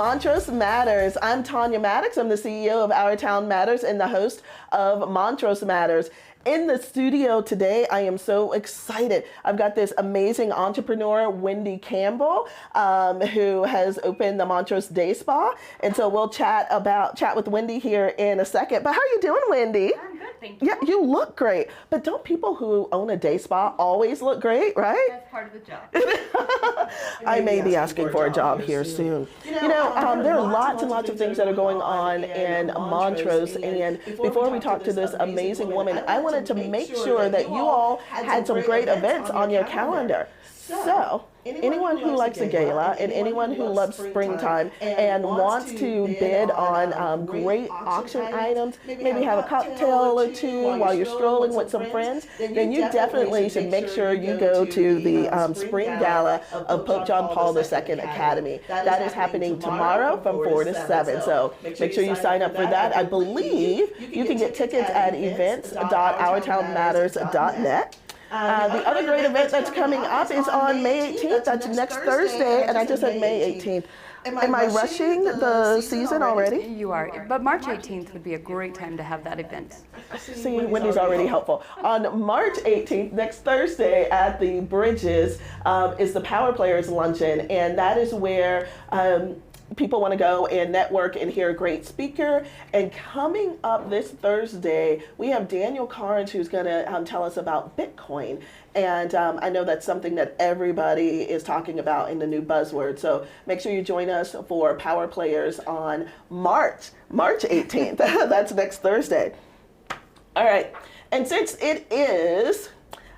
Montrose Matters. I'm Tanya Maddox. I'm the CEO of Our Town Matters and the host of Montrose Matters. In the studio today, I am so excited. I've got this amazing entrepreneur, Wendy Campbell, who has opened the Montrose Day Spa. And so we'll chat with Wendy here in a second. But how are you doing, Wendy? I'm good, thank you. Yeah, you look great. But don't people who own a day spa always look great, right? That's part of the job. I may be asking for a job here soon. There are lots and lots of things that are going on in Montrose. And before we talk to this amazing woman, I wanted to make sure that you all had some great events on your calendar. So, anyone who likes a gala and anyone who loves springtime and wants to bid on great auction items, maybe have a cocktail or two while you're strolling with some friends, then you definitely should make sure you go to the Spring Gala of Pope John Paul II Academy. That is happening tomorrow from 4 to 7. So make sure you sign up for that. I believe you can get tickets at events.ourtownmatters.net. The other great event that's coming up is on May 18th. That's next Thursday, and I just said May 18th. Am I rushing the season already? You are, but March 18th would be a great time to have that event. See, Wendy's already helpful. On March 18th, next Thursday at the Bridges, is the Power Players Luncheon, and that is where people want to go and network and hear a great speaker. And coming up this Thursday, we have Daniel Carnes, who's going to tell us about Bitcoin. And I know that's something that everybody is talking about in the new buzzword. So make sure you join us for Power Players on March 18th. That's next Thursday. All right. And since it is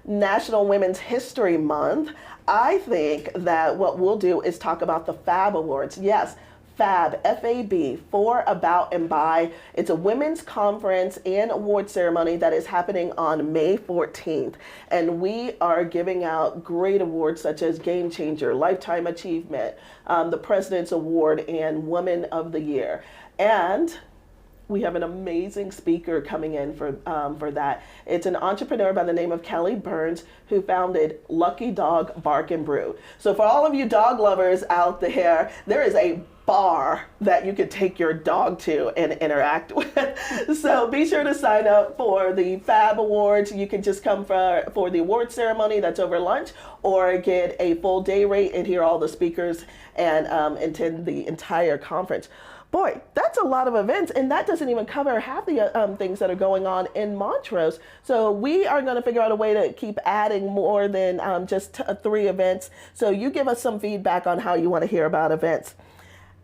National Women's History Month, I think that what we'll do is talk about the Fab Awards. Yes, Fab, F-A-B, for, about, and by. It's a women's conference and award ceremony that is happening on May 14th. And we are giving out great awards such as Game Changer, Lifetime Achievement, the President's Award, and Woman of the Year. And we have an amazing speaker coming in for that. It's an entrepreneur by the name of Kelly Burns who founded Lucky Dog Bark and Brew. So for all of you dog lovers out there is a bar that you could take your dog to and interact with. So be sure to sign up for the Fab Awards. You can just come for the award ceremony that's over lunch, or get a full day rate and hear all the speakers and attend the entire conference. Boy, that's a lot of events, and that doesn't even cover half the things that are going on in Montrose. So we are going to figure out a way to keep adding more than just 3 events. So you give us some feedback on how you want to hear about events.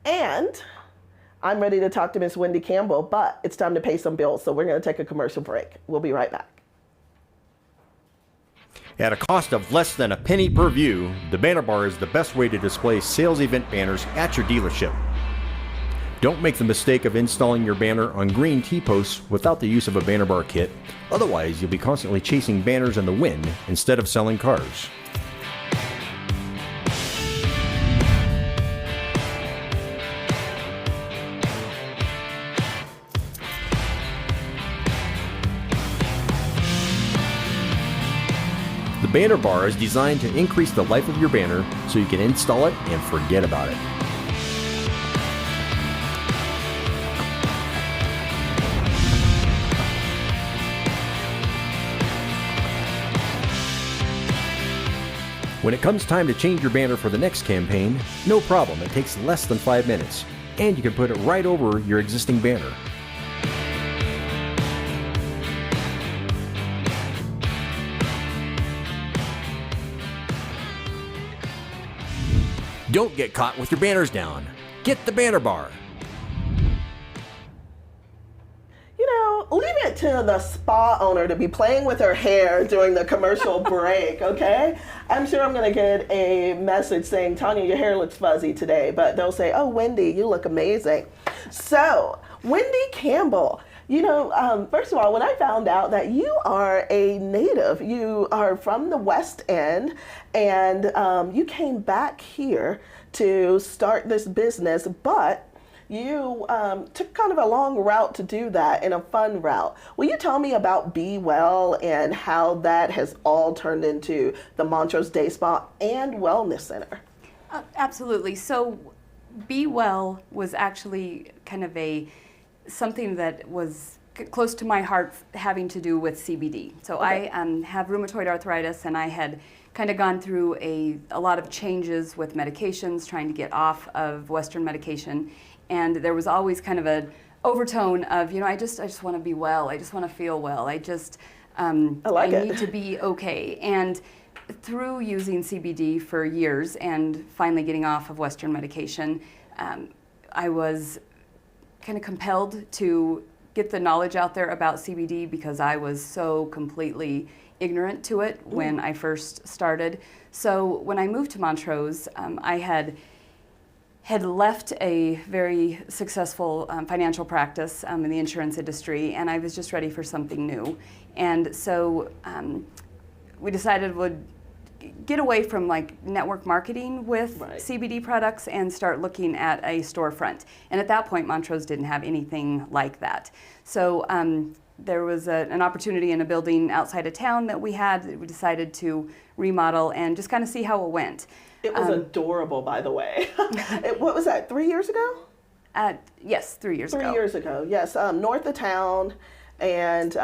And I'm ready to talk to Miss Wendy Campbell, but it's time to pay some bills. So we're going to take a commercial break. We'll be right back. At a cost of less than a penny per view, the banner bar is the best way to display sales event banners at your dealership. Don't make the mistake of installing your banner on green T-posts without the use of a banner bar kit. Otherwise, you'll be constantly chasing banners in the wind instead of selling cars. The banner bar is designed to increase the life of your banner so you can install it and forget about it. When it comes time to change your banner for the next campaign, no problem, it takes less than 5 minutes, and you can put it right over your existing banner. Don't get caught with your banners down. Get the banner bar. Leave it to the spa owner to be playing with her hair during the commercial break, okay? I'm sure I'm going to get a message saying, Tanya, your hair looks fuzzy today, but they'll say, oh, Wendy, you look amazing. So, Wendy Campbell, first of all, when I found out that you are a native, you are from the West End, and you came back here to start this business, but you took kind of a long route to do that, and a fun route. Will you tell me about Be Well and how that has all turned into the Montrose Day Spa and Wellness Center? Absolutely. So Be Well was actually kind of something that was close to my heart, having to do with CBD. So Okay. I have rheumatoid arthritis, and I had kind of gone through a lot of changes with medications, trying to get off of Western medication, and there was always kind of an overtone of, I just want to be well, I just want to feel well, I need to be okay. And through using CBD for years and finally getting off of Western medication, I was kind of compelled to get the knowledge out there about CBD because I was so completely ignorant to it when I first started. So when I moved to Montrose, I had left a very successful financial practice in the insurance industry, and I was just ready for something new. And so we decided we'd get away from network marketing with CBD products and start looking at a storefront. And at that point, Montrose didn't have anything like that. So there was an opportunity in a building outside of town that we decided to remodel and just kind of see how it went. It was adorable, by the way. What was that, 3 years ago? Yes, 3 years ago. 3 years ago, yes. North of town. And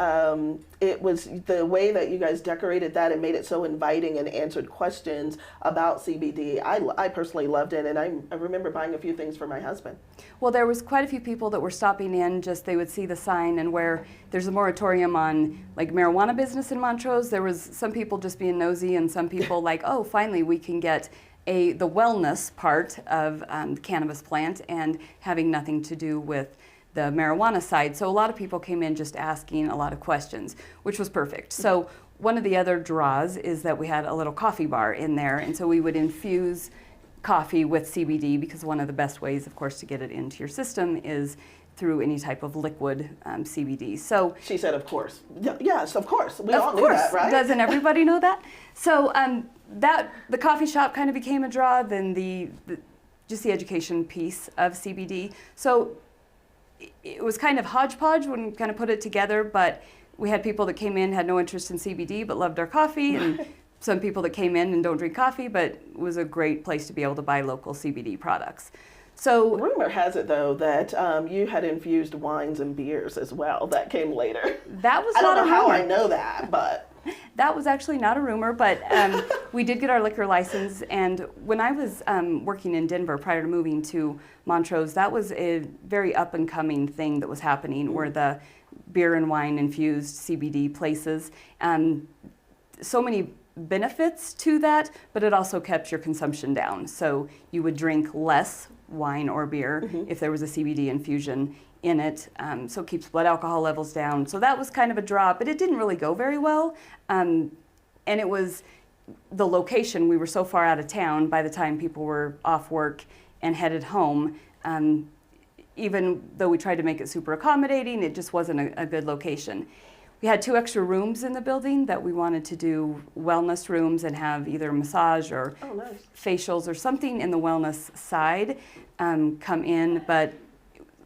it was the way that you guys decorated that and made it so inviting and answered questions about CBD. I personally loved it, and I remember buying a few things for my husband. Well, there was quite a few people that were stopping in, they would see the sign, and where there's a moratorium on marijuana business in Montrose, there was some people just being nosy and some people oh, finally we can get the wellness part of the cannabis plant and having nothing to do with the marijuana side. So a lot of people came in just asking a lot of questions, which was perfect. So one of the other draws is that we had a little coffee bar in there, and so we would infuse coffee with CBD because one of the best ways, of course, to get it into your system is through any type of liquid CBD. So she said, of course. Yes, of course. We all knew that, right? Doesn't everybody know that? So the coffee shop kind of became a draw, then just the education piece of CBD. So it was kind of hodgepodge when we kind of put it together, but we had people that came in, had no interest in CBD, but loved our coffee, and some people that came in and don't drink coffee, but it was a great place to be able to buy local CBD products. So rumor has it, though, that you had infused wines and beers as well. That came later. That was I don't not know a how rumor. I know that, but that was actually not a rumor, but we did get our liquor license. And when I was working in Denver prior to moving to Montrose, that was a very up and coming thing that was happening, where the beer and wine infused CBD places. So many benefits to that, but it also kept your consumption down. So you would drink less wine or beer if there was a CBD infusion in it, so it keeps blood alcohol levels down. So that was kind of a draw, but it didn't really go very well. And it was the location. We were so far out of town by the time people were off work and headed home. Even though we tried to make it super accommodating, it just wasn't a good location. We had 2 extra rooms in the building that we wanted to do wellness rooms and have either massage or facials or something in the wellness side come in, but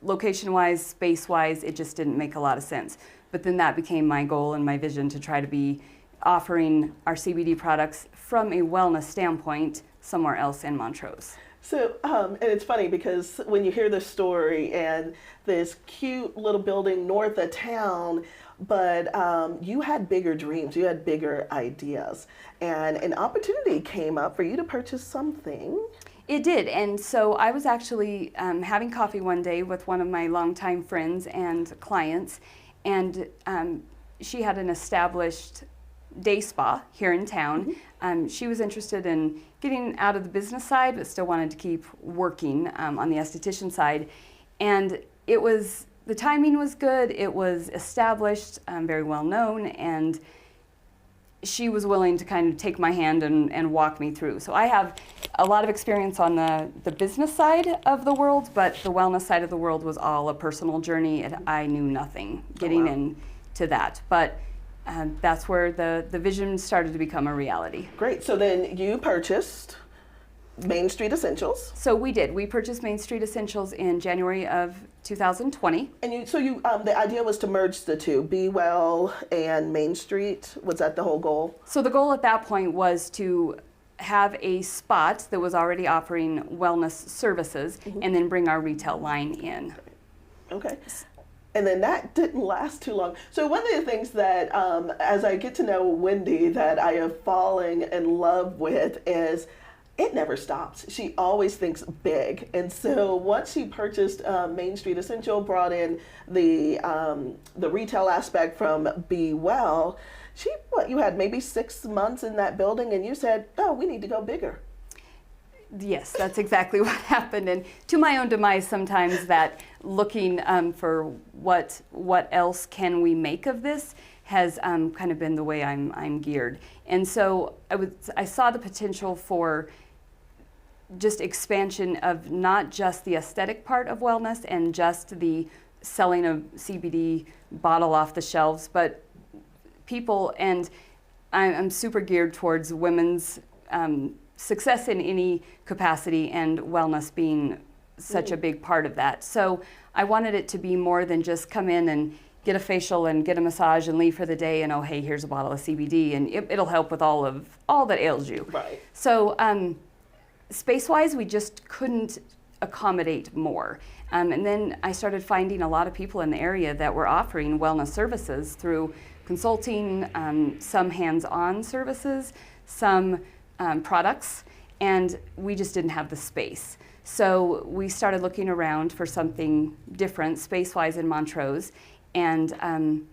location-wise, space-wise, it just didn't make a lot of sense. But then that became my goal and my vision to try to be offering our CBD products from a wellness standpoint somewhere else in Montrose. So, and it's funny because when you hear the story and this cute little building north of town, but you had bigger dreams, you had bigger ideas, and an opportunity came up for you to purchase something. It did, and so I was actually having coffee one day with one of my longtime friends and clients, and she had an established day spa here in town. She was interested in getting out of the business side, but still wanted to keep working on the esthetician side, and the timing was good, it was established, very well known, and she was willing to kind of take my hand and walk me through. So I have a lot of experience on the business side of the world, but the wellness side of the world was all a personal journey, and I knew nothing getting into that. But that's where the vision started to become a reality. Great. So then you purchased Main Street Essentials. So we did. We purchased Main Street Essentials in January of 2020. And the idea was to merge the two, Be Well and Main Street. Was that the whole goal? So the goal at that point was to have a spot that was already offering wellness services and then bring our retail line in. Okay. And then that didn't last too long. So one of the things that, as I get to know Wendy, that I have fallen in love with is it never stops. She always thinks big. And so once she purchased Main Street Essential, brought in the retail aspect from Be Well, you had maybe 6 months in that building and you said, oh, we need to go bigger. Yes, that's exactly what happened. And to my own demise sometimes, that looking for what else can we make of this has kind of been the way I'm geared. And so I saw the potential for just expansion of not just the aesthetic part of wellness and just the selling of CBD bottle off the shelves, but people, and I'm super geared towards women's success in any capacity and wellness being such a big part of that. So I wanted it to be more than just come in and get a facial and get a massage and leave for the day and, oh, hey, here's a bottle of CBD and it'll help with all that ails you. Right. So space-wise, we just couldn't accommodate more. And then I started finding a lot of people in the area that were offering wellness services through consulting, some hands-on services, some products, and we just didn't have the space. So we started looking around for something different space-wise in Montrose, and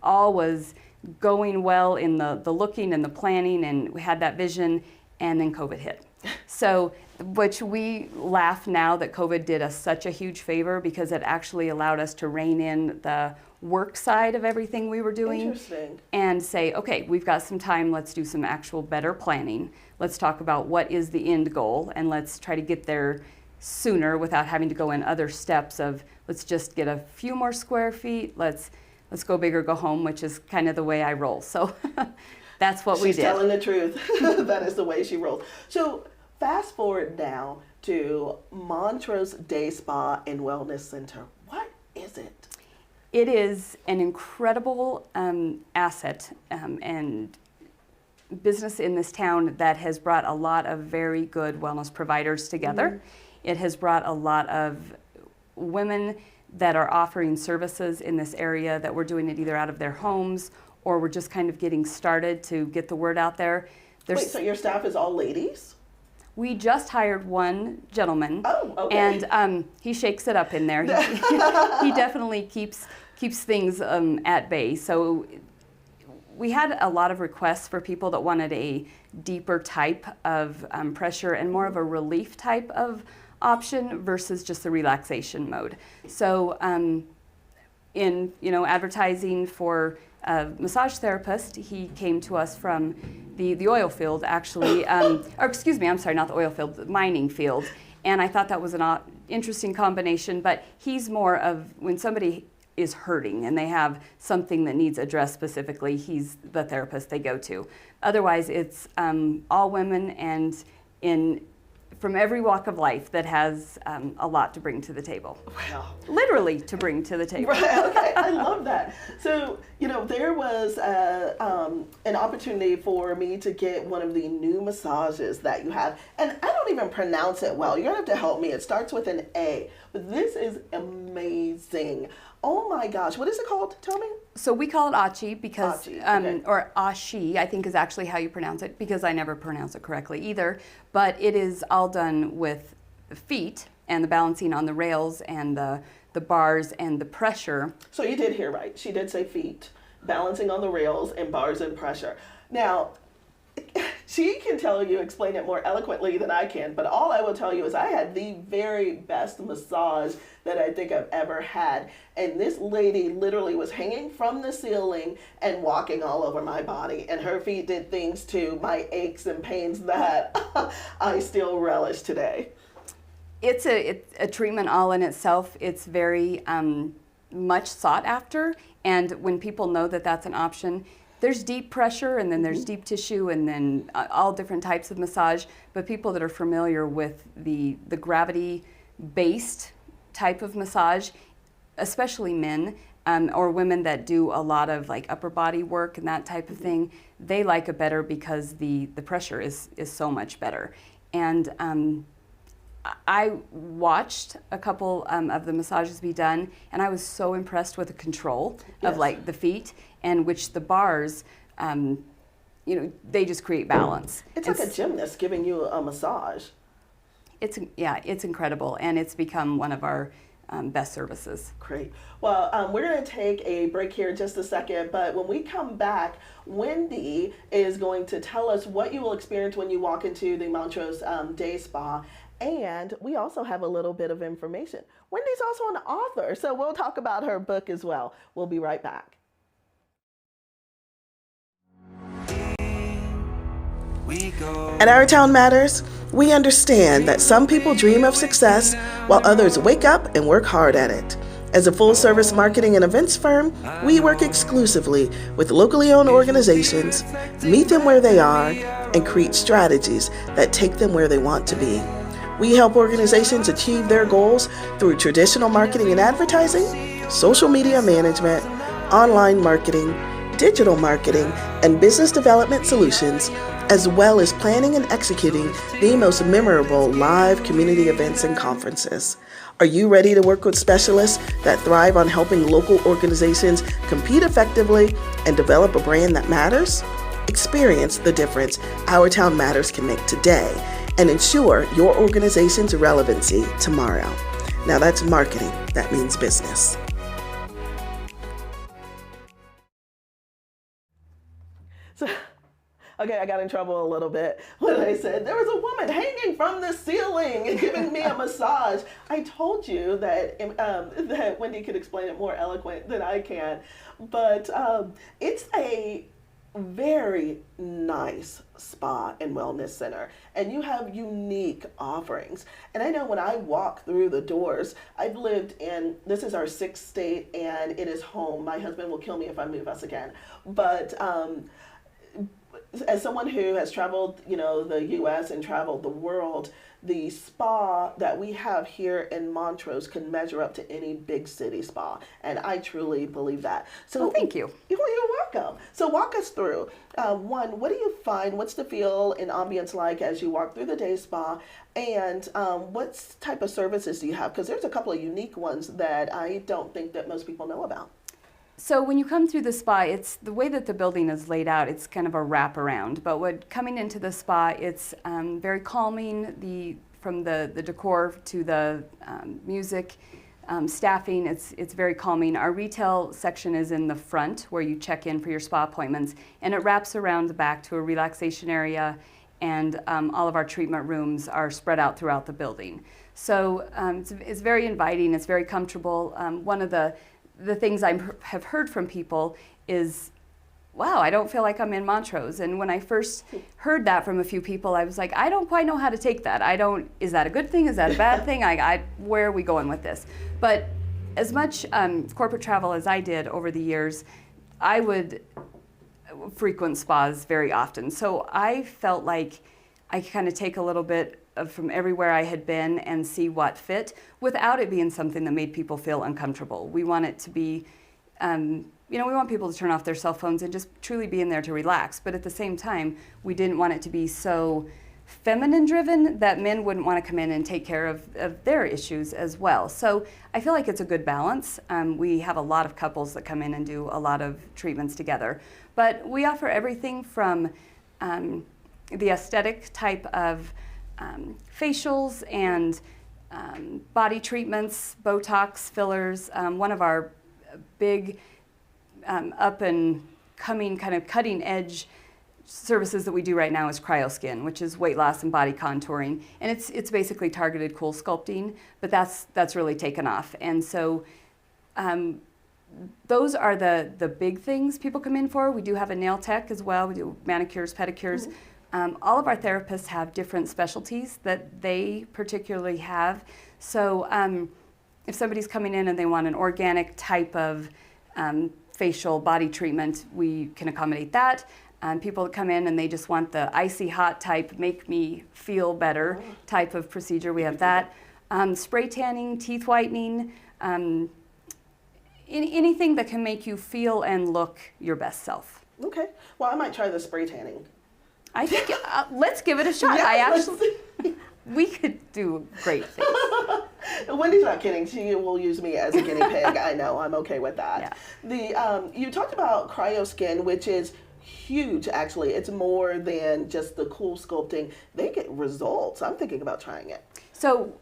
all was going well in the looking and the planning, and we had that vision, and then COVID hit. So, which we laugh now that COVID did us such a huge favor because it actually allowed us to rein in the work side of everything we were doing and say, okay, we've got some time, let's do some actual better planning. Let's talk about what is the end goal and let's try to get there sooner without having to go in other steps of let's just get a few more square feet, let's go big or go home, which is kind of the way I roll. So that's what we did. She's telling the truth. That is the way she rolls. So fast forward now to Montrose Day Spa and Wellness Center. What is it? It is an incredible asset and business in this town that has brought a lot of very good wellness providers together. It has brought a lot of women that are offering services in this area that we're doing it either out of their homes or we're just kind of getting started to get the word out there. Wait, so your staff is all ladies? We just hired one gentleman. Oh, okay. And he shakes it up in there. He definitely keeps things at bay. So we had a lot of requests for people that wanted a deeper type of pressure and more of a relief type of option versus just the relaxation mode. So in advertising for a massage therapist, he came to us from the oil field actually, or excuse me, I'm sorry, not the oil field, the mining field. And I thought that was an interesting combination, but he's more of when somebody is hurting and they have something that needs addressed specifically, he's the therapist they go to. Otherwise, it's all women and from every walk of life that has a lot to bring to the table. Wow. Literally to bring to the table. Right, okay, I love that. So, there was an opportunity for me to get one of the new massages that you have. And I don't even pronounce it well. You're going to have to help me. It starts with an A. But this is amazing. Oh my gosh. What is it called? Tell me. So we call it Achi because, okay. or Ashi, I think is actually how you pronounce it because I never pronounce it correctly either. But it is all done with the feet and the balancing on the rails and the bars and the pressure. So you did hear right. She did say feet, balancing on the rails and bars and pressure. Now, she can explain it more eloquently than I can, but all I will tell you is I had the very best massage that I think I've ever had. And this lady literally was hanging from the ceiling and walking all over my body. And her feet did things to my aches and pains that I still relish today. It's a treatment all in itself. It's very much sought after. And when people know that that's an option, there's deep pressure and then there's deep tissue and then all different types of massage. But people that are familiar with the gravity-based type of massage, especially men, or women that do a lot of like upper body work and that type of thing, they like it better because the pressure is so much better. And I watched a couple of the massages be done, and I was so impressed with the control of like the feet, and which the bars, they just create balance. It's like a gymnast giving you a massage. It's incredible, and it's become one of our best services. Great. Well, we're going to take a break here in just a second, but when we come back, Wendy is going to tell us what you will experience when you walk into the Montrose Day Spa, and we also have a little bit of information. Wendy's also an author, so we'll talk about her book as well. We'll be right back. At Our Town Matters, we understand that some people dream of success while others wake up and work hard at it. As a full-service marketing and events firm, we work exclusively with locally owned organizations, meet them where they are, and create strategies that take them where they want to be. We help organizations achieve their goals through traditional marketing and advertising, social media management, online marketing, digital marketing, and business development solutions, as well as planning and executing the most memorable live community events and conferences. Are you ready to work with specialists that thrive on helping local organizations compete effectively and develop a brand that matters? Experience the difference Our Town Matters can make today and ensure your organization's relevancy tomorrow. Now that's marketing. That means business. Okay, I got in trouble a little bit when I said there was a woman hanging from the ceiling and giving me a massage. I told you that that Wendy could explain it more eloquent than I can, but it's a very nice spa and wellness center, and you have unique offerings. And I know when I walk through the doors, I've lived in, this is our 6th state, and it is home. My husband will kill me if I move us again, but as someone who has traveled, the U.S. and traveled the world, the spa that we have here in Montrose can measure up to any big city spa, and I truly believe that. So, well, thank you. You're welcome. So walk us through. One, what do you find? What's the feel and ambience like as you walk through the day spa? And what type of services do you have? Because there's a couple of unique ones that I don't think that most people know about. So when you come through the spa, it's the way that the building is laid out, it's kind of a wraparound. But coming into the spa, it's very calming, from the decor to the music, staffing, it's very calming. Our retail section is in the front where you check in for your spa appointments, and it wraps around the back to a relaxation area, and all of our treatment rooms are spread out throughout the building. So it's very inviting, it's very comfortable. One of the things I have heard from people is, wow, I don't feel like I'm in Montrose. And when I first heard that from a few people, I was like, I don't quite know how to take that. Is that a good thing? Is that a bad thing? Where are we going with this? But as much corporate travel as I did over the years, I would frequent spas very often. So I felt like I could kind of take a little bit from everywhere I had been and see what fit without it being something that made people feel uncomfortable. We want it to be, we want people to turn off their cell phones and just truly be in there to relax. But at the same time, we didn't want it to be so feminine driven that men wouldn't want to come in and take care of their issues as well. So I feel like it's a good balance. We have a lot of couples that come in and do a lot of treatments together. But we offer everything from the aesthetic type of facials and body treatments, Botox, fillers. One of our big up and coming kind of cutting edge services that we do right now is cryoskin, which is weight loss and body contouring, and it's basically targeted cool sculpting, but that's really taken off. And so those are the big things people come in for. We do have a nail tech as well. We do manicures, pedicures. All of our therapists have different specialties that they particularly have. So if somebody's coming in and they want an organic type of facial body treatment, we can accommodate that. People that come in and they just want the icy hot type, make me feel better type of procedure, we have that. Spray tanning, teeth whitening, anything that can make you feel and look your best self. Okay. Well, I might try the spray tanning. I think let's give it a shot. We could do great things. Wendy's not kidding. She will use me as a guinea pig. I know. I'm okay with that. Yeah. You talked about cryoskin, which is huge, actually. It's more than just the cool sculpting. They get results. I'm thinking about trying it. So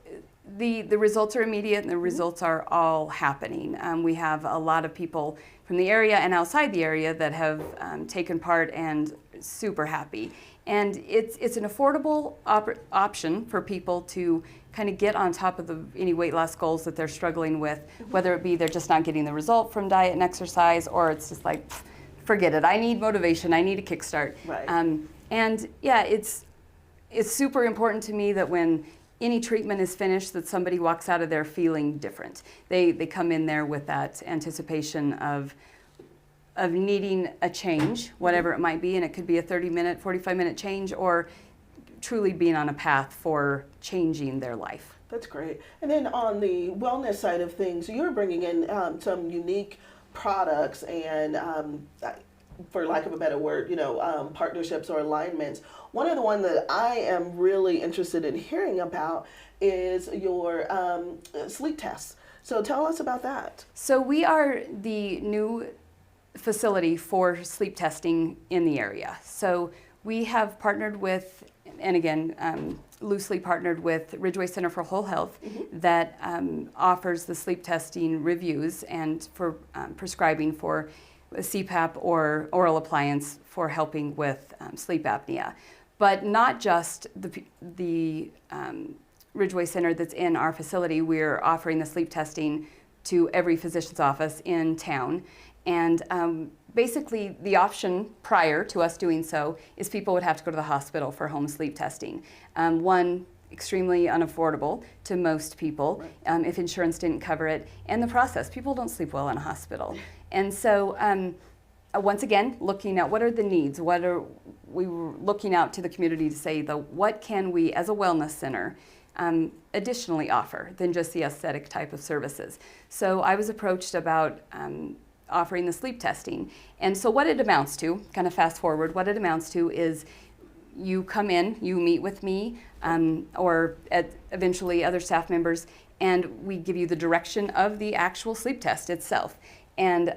the results are immediate, and the results are all happening. We have a lot of people from the area and outside the area that have taken part and super happy. And it's an affordable option for people to kind of get on top of any weight loss goals that they're struggling with, whether it be they're just not getting the result from diet and exercise, or it's just like, forget it, I need motivation, I need a kickstart. Right. And yeah, it's super important to me that when any treatment is finished, that somebody walks out of there feeling different. They come in there with that anticipation of needing a change, whatever it might be, and it could be a 30-minute, 45-minute change, or truly being on a path for changing their life. That's great. And then on the wellness side of things, you're bringing in some unique products and, for lack of a better word, partnerships or alignments. One of the ones that I am really interested in hearing about is your sleep tests. So tell us about that. So we are the new facility for sleep testing in the area. So we have partnered with, and again, loosely partnered with Ridgeway Center for Whole Health, that offers the sleep testing reviews and for prescribing for CPAP or oral appliance for helping with sleep apnea. But not just the Ridgeway Center that's in our facility. We're offering the sleep testing to every physician's office in town. And basically the option prior to us doing so is people would have to go to the hospital for home sleep testing. One, extremely unaffordable to most people, right, if insurance didn't cover it. And the process, people don't sleep well in a hospital. And so once again, looking at what are the needs, we were looking out to the community to say, what can we as a wellness center additionally offer than just the aesthetic type of services. So I was approached about offering the sleep testing. And so what it amounts to, kind of fast forward, what it amounts to is you come in, you meet with me, or eventually other staff members, and we give you the direction of the actual sleep test itself, and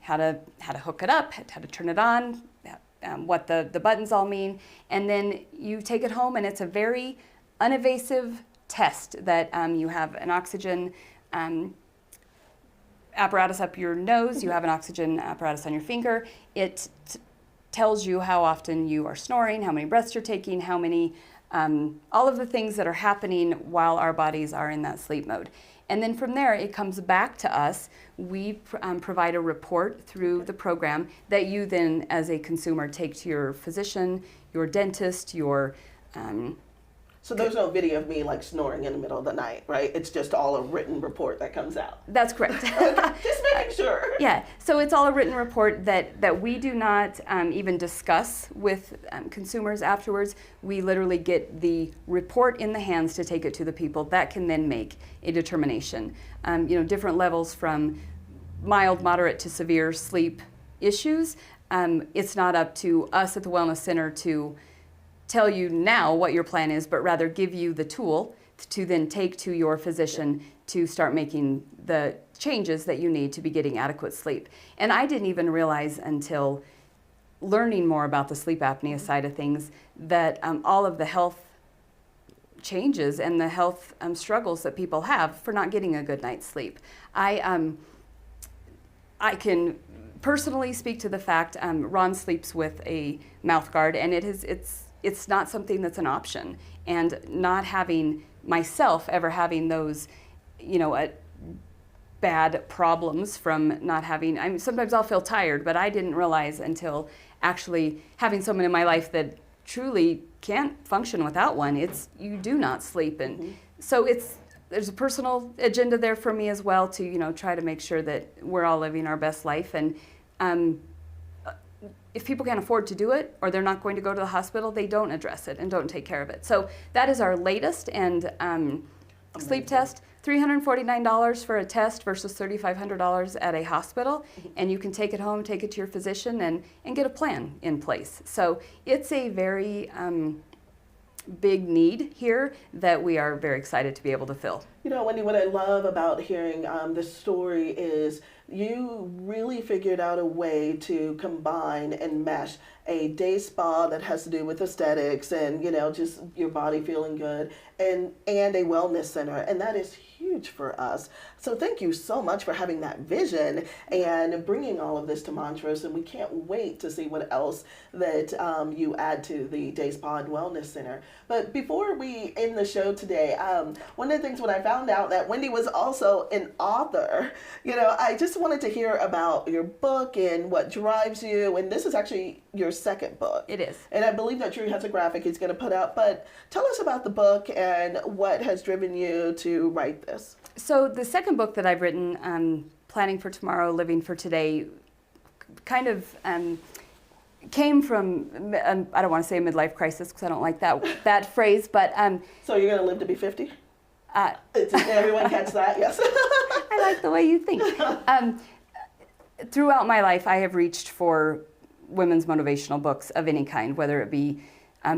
how to hook it up, how to turn it on, what the buttons all mean, and then you take it home, and it's a very uninvasive test that you have an oxygen apparatus up your nose, you have an oxygen apparatus on your finger. It tells you how often you are snoring, how many breaths you're taking, how many, all of the things that are happening while our bodies are in that sleep mode. And then from there, it comes back to us. We provide a report through the program that you then, as a consumer, take to your physician, your dentist, your... So there's no video of me like snoring in the middle of the night, right? It's just all a written report that comes out. That's correct. Just making sure. Yeah, so it's all a written report that we do not even discuss with consumers afterwards. We literally get the report in the hands to take it to the people that can then make a determination. Different levels from mild, moderate to severe sleep issues. It's not up to us at the Wellness Center to tell you now what your plan is, but rather give you the tool to then take to your physician to start making the changes that you need to be getting adequate sleep. And I didn't even realize until learning more about the sleep apnea side of things that all of the health changes and the health struggles that people have for not getting a good night's sleep. I can personally speak to the fact Ron sleeps with a mouth guard, and it's not something that's an option. And not having myself ever having those, bad problems from not having, sometimes I'll feel tired, but I didn't realize until actually having someone in my life that truly can't function without one. You do not sleep. And so there's a personal agenda there for me as well to, try to make sure that we're all living our best life. And if people can't afford to do it, or they're not going to go to the hospital, they don't address it and don't take care of it. So that is our latest and sleep test. $349 for a test versus $3,500 at a hospital, and you can take it home, take it to your physician, and get a plan in place. So it's a very big need here that we are very excited to be able to fill. You know, Wendy, what I love about hearing this story is you really figured out a way to combine and mesh a day spa that has to do with aesthetics and, you know, just your body feeling good, and a wellness center. And that is huge for us. So thank you so much for having that vision and bringing all of this to Montrose. And we can't wait to see what else that you add to the Day Spa and Wellness Center. But before we end the show today, one of the things when I found out that Wendy was also an author, you know, I just wanted to hear about your book and what drives you. And this is actually your second book. It is. And I believe that Drew has a graphic he's going to put out. But tell us about the book and what has driven you to write this. So the second book that I've written, Planning for Tomorrow, Living for Today, kind of came from, I don't want to say a midlife crisis because I don't like that phrase, but... So you're going to live to be 50? Everyone catch that? Yes. I like the way you think. Throughout my life, I have reached for women's motivational books of any kind, whether it be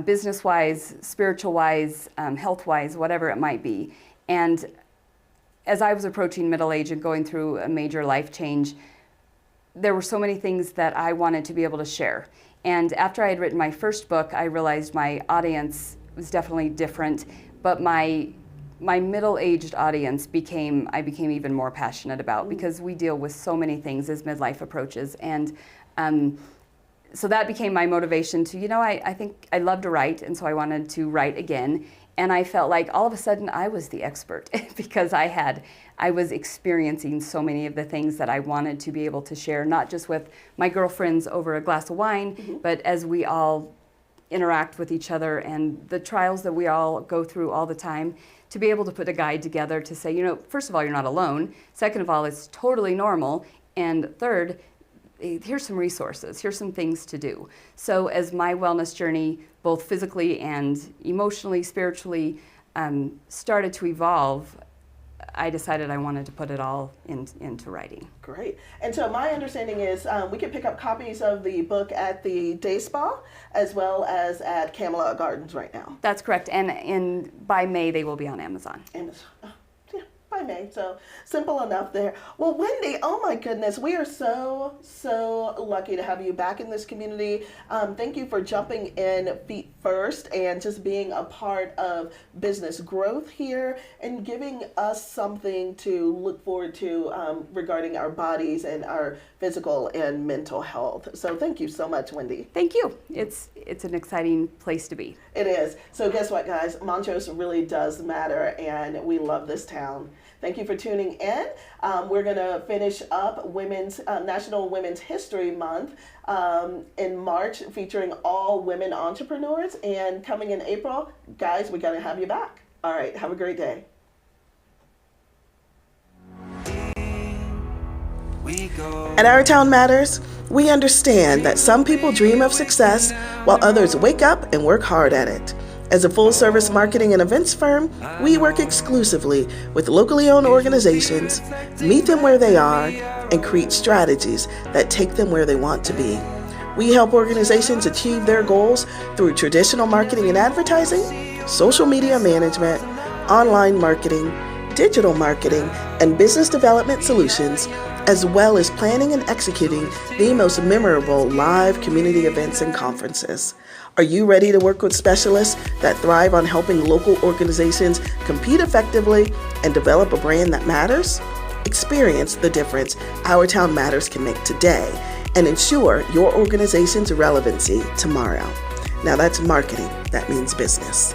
business-wise, spiritual-wise, health-wise, whatever it might be. And as I was approaching middle age and going through a major life change, there were so many things that I wanted to be able to share. And after I had written my first book, I realized my audience was definitely different, but my middle-aged audience I became even more passionate about, because we deal with so many things as midlife approaches. And so that became my motivation to, you know, I think I love to write, and so I wanted to write again. And I felt like all of a sudden I was the expert because I was experiencing so many of the things that I wanted to be able to share, not just with my girlfriends over a glass of wine, but as we all interact with each other and the trials that we all go through all the time, to be able to put a guide together to say, you know, first of all, you're not alone. Second of all, it's totally normal. And third, here's some resources, here's some things to do. So as my wellness journey, both physically and emotionally, spiritually, started to evolve, I decided I wanted to put it all into writing. Great. And so my understanding is we can pick up copies of the book at the Day Spa as well as at Camelot Gardens right now. That's correct. And by May, they will be on Amazon. Amazon. By May, so simple enough there. Well, Wendy, oh my goodness, we are so lucky to have you back in this community. Thank you for jumping in feet first and just being a part of business growth here and giving us something to look forward to regarding our bodies and our physical and mental health. So thank you so much, Wendy. Thank you. It's an exciting place to be. It is. So guess what, guys? Montrose really does matter, and we love this town. Thank you for tuning in. We're going to finish up National Women's History Month in March, featuring all women entrepreneurs. And coming in April, guys, we're going to have you back. All right. Have a great day. At Our Town Matters, we understand that some people dream of success while others wake up and work hard at it. As a full-service marketing and events firm, we work exclusively with locally owned organizations, meet them where they are, and create strategies that take them where they want to be. We help organizations achieve their goals through traditional marketing and advertising, social media management, online marketing, digital marketing, and business development solutions, as well as planning and executing the most memorable live community events and conferences. Are you ready to work with specialists that thrive on helping local organizations compete effectively and develop a brand that matters? Experience the difference Our Town Matters can make today and ensure your organization's relevancy tomorrow. Now that's marketing that means business.